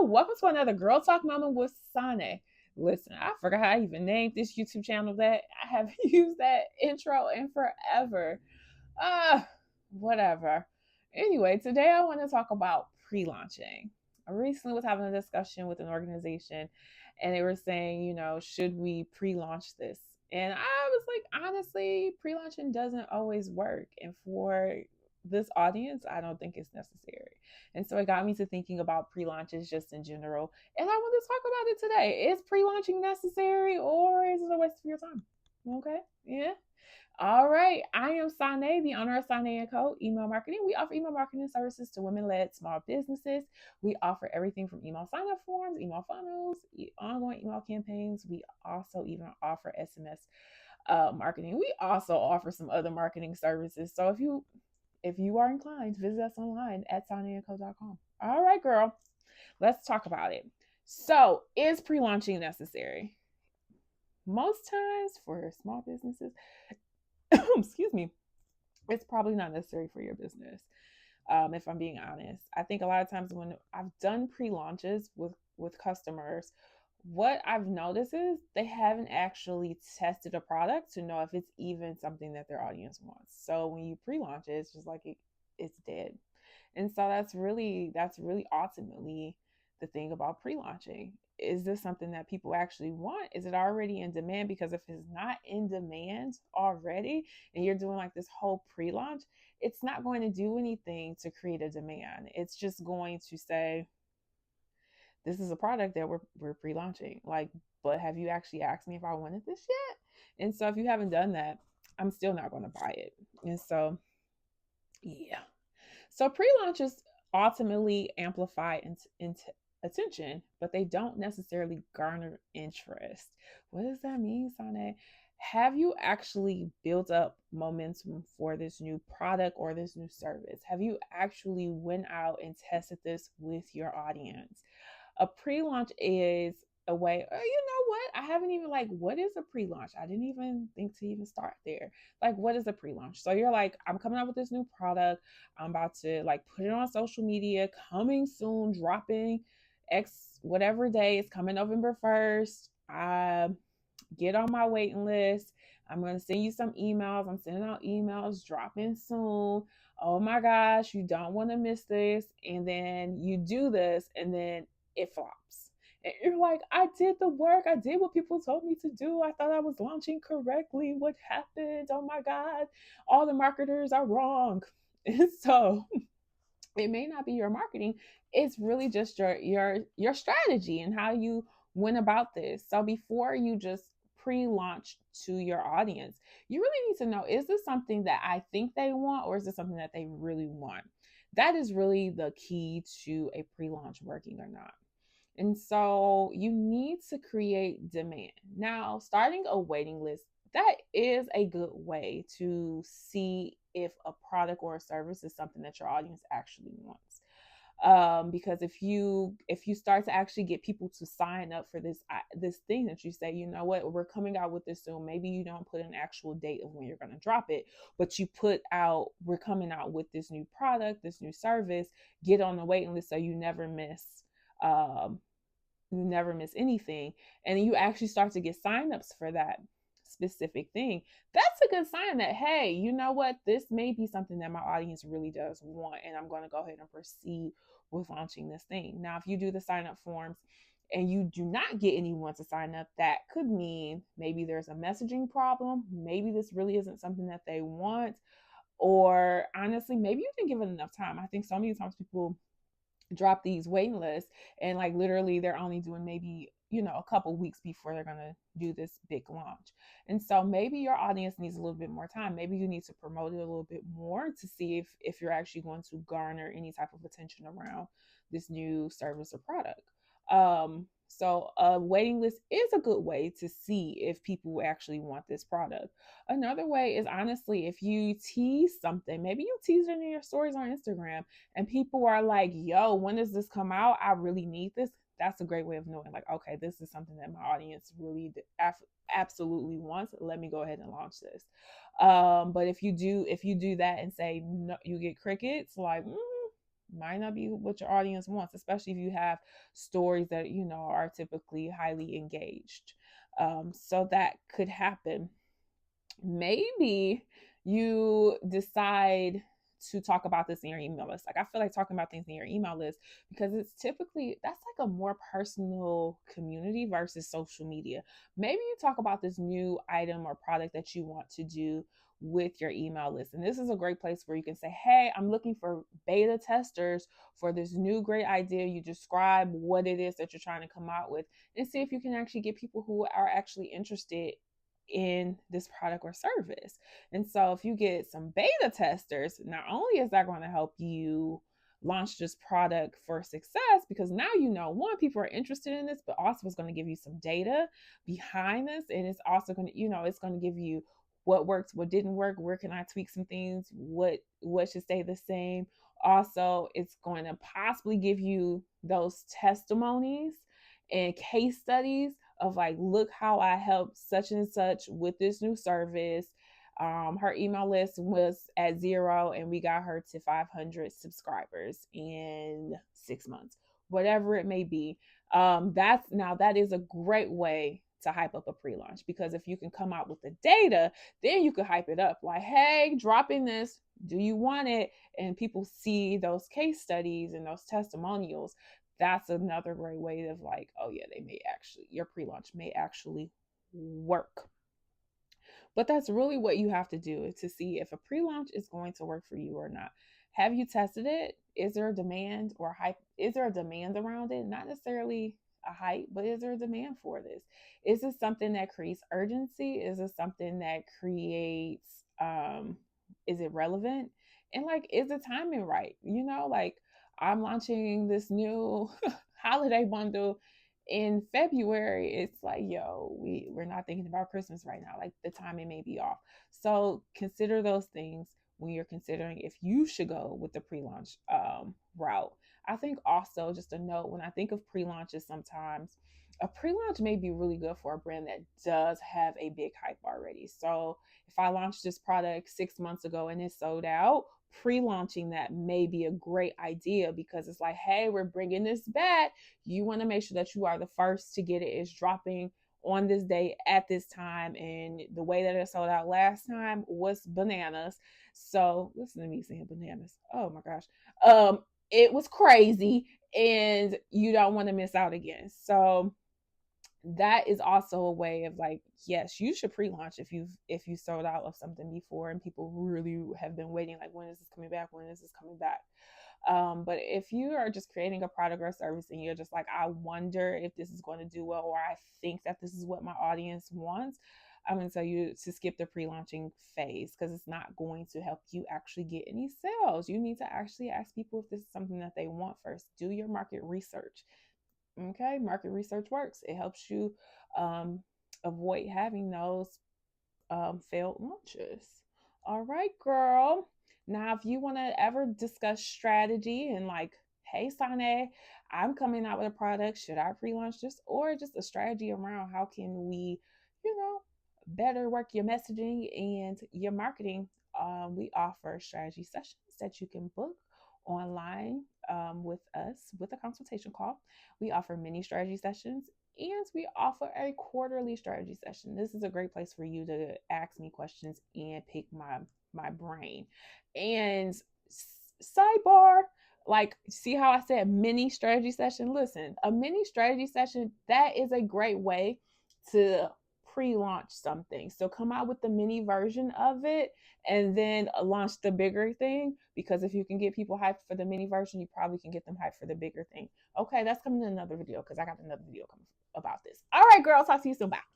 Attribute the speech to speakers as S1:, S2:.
S1: welcome to another Girl Talk Moment with Sane. Listen, I forgot how I even named this YouTube channel that I have used that intro in forever. Ah, whatever. Anyway, today I want to talk about pre-launching. I recently was having a discussion with an organization and they were saying, should we pre-launch this? And I was like, honestly, pre-launching doesn't always work. And for this audience, I don't think it's necessary. And so it got me to thinking about pre-launches just in general. And I want to talk about it today. Is pre-launching necessary or is it a waste of your time? Okay. Yeah. All right. I am Sane, the owner of Sane & Co. Email Marketing. We offer email marketing services to women-led small businesses. We offer everything from email sign-up forms, email funnels, ongoing email campaigns. We also even offer SMS marketing. We also offer some other marketing services. So if you are inclined, visit us online at signandco.com. All right, girl, let's talk about it. So, is pre-launching necessary? Most times for small businesses, excuse me, it's probably not necessary for your business. If I'm being honest, I think a lot of times when I've done pre-launches with customers, what I've noticed is they haven't actually tested a product to know if it's even something that their audience wants. So when you pre-launch it, it's just like it's dead. And so that's really ultimately the thing about pre-launching. Is this something that people actually want? Is it already in demand? Because if it's not in demand already and you're doing like this whole pre-launch, it's not going to do anything to create a demand. It's just going to say, this is a product that we're pre-launching. Like, but have you actually asked me if I wanted this yet? And so if you haven't done that, I'm still not going to buy it. And so, yeah. So pre-launches ultimately amplify attention, but they don't necessarily garner interest. What does that mean, Sane? Have you actually built up momentum for this new product or this new service? Have you actually went out and tested this with your audience? A pre-launch is a way, oh, you know what? I haven't even like, what is a pre-launch? I didn't even think to even start there. Like, what is a pre-launch? So you're like, I'm coming out with this new product. I'm about to like put it on social media, coming soon, dropping X whatever day. It's coming November 1st. Get on my waiting list. I'm going to send you some emails. I'm sending out emails, dropping soon. Oh my gosh, you don't want to miss this. And then you do this, and then it flops. And you're like, I did the work. I did what people told me to do. I thought I was launching correctly. What happened? Oh my God. All the marketers are wrong. And so it may not be your marketing. It's really just your strategy and how you went about this. So before you just pre-launch to your audience, you really need to know, is this something that I think they want or is this something that they really want? That is really the key to a pre-launch working or not. And so you need to create demand. Now, starting a waiting list, that is a good way to see if a product or a service is something that your audience actually wants. Because if you start to actually get people to sign up for this thing that you say, you know what, we're coming out with this soon. Maybe you don't put an actual date of when you're going to drop it, but you put out, we're coming out with this new product, this new service. Get on the waiting list so you never miss um, anything, and you actually start to get signups for that specific thing. That's a good sign that, hey, you know what, this may be something that my audience really does want, and I'm going to go ahead and proceed with launching this thing. Now, if you do the sign up forms and you do not get anyone to sign up, that could mean maybe there's a messaging problem. Maybe this really isn't something that they want, or honestly, maybe you didn't give it enough time. I think so many times people drop these waiting lists and like literally they're only doing maybe a couple weeks before they're going to do this big launch. And so maybe your audience needs a little bit more time. Maybe you need to promote it a little bit more to see if you're actually going to garner any type of attention around this new service or product. So a waiting list is a good way to see if people actually want this product. Another way is honestly, if you tease something, maybe you tease it in your stories on Instagram and people are like, yo, when does this come out? I really need this. That's a great way of knowing, like, okay, this is something that my audience really absolutely wants. Let me go ahead and launch this. But if you do that and say no, you get crickets, like, Might not be what your audience wants, especially if you have stories that, are typically highly engaged. So that could happen. Maybe you decide to talk about this in your email list. Like, I feel like talking about things in your email list because it's typically that's like a more personal community versus social media. Maybe you talk about this new item or product that you want to do with your email list. And this is a great place where you can say, "Hey, I'm looking for beta testers for this new great idea." You describe what it is that you're trying to come out with and see if you can actually get people who are actually interested in this product or service. And so if you get some beta testers, not only is that going to help you launch this product for success, because now one, people are interested in this, but also it's going to give you some data behind this. And it's also going to, it's going to give you what worked, what didn't work, where can I tweak some things, what should stay the same. Also, it's going to possibly give you those testimonies and case studies of like, look how I helped such and such with this new service. Her email list was at 0 and we got her to 500 subscribers in 6 months, whatever it may be. That is a great way to hype up a pre-launch, because if you can come out with the data, then you could hype it up like, hey, dropping this, do you want it? And people see those case studies and those testimonials. That's another great way of like, oh yeah, your pre-launch may actually work. But that's really what you have to do to see if a pre-launch is going to work for you or not. Have you tested it? Is there a demand or hype? Is there a demand around it? Not necessarily a hype, but is there a demand for this? Is this something that creates urgency? Is it something that creates is it relevant? And like, is the timing right? Like, I'm launching this new holiday bundle in February. It's like, yo, we're not thinking about Christmas right now. Like, the timing may be off. So consider those things when you're considering if you should go with the pre-launch route. I think also, just a note, when I think of pre-launches, sometimes a pre-launch may be really good for a brand that does have a big hype already. So if I launched this product 6 months ago and it sold out, pre-launching that may be a great idea, because it's like, hey, we're bringing this back. You want to make sure that you are the first to get it. It's dropping on this day at this time, and the way that it sold out last time was bananas. So listen to me saying bananas, oh my gosh. It was crazy, and you don't want to miss out again. So that is also a way of like, yes, you should pre-launch if you sold out of something before and people really have been waiting, like, when is this coming back, when is this coming back. But if you are just creating a product or service and you're just like, I wonder if this is going to do well, or I think that this is what my audience wants, I'm going to tell you to skip the pre-launching phase, because it's not going to help you actually get any sales. You need to actually ask people if this is something that they want first. Do your market research. Okay, market research works. It helps you avoid having those failed launches. All right, girl. Now, if you want to ever discuss strategy and like, hey, Sane, I'm coming out with a product. Should I pre-launch this, or just a strategy around how can we, better work your messaging and your marketing? We offer strategy sessions that you can book online with us with a consultation call. We offer mini strategy sessions, and we offer a quarterly strategy session. This is a great place for you to ask me questions and pick my brain. And sidebar, like, see how I said mini strategy session? Listen, a mini strategy session, that is a great way to pre-launch something. So come out with the mini version of it and then launch the bigger thing, because if you can get people hyped for the mini version, you probably can get them hyped for the bigger thing. Okay, that's coming in another video, because I got another video coming about this. All right, girl, talk to you soon. Bye.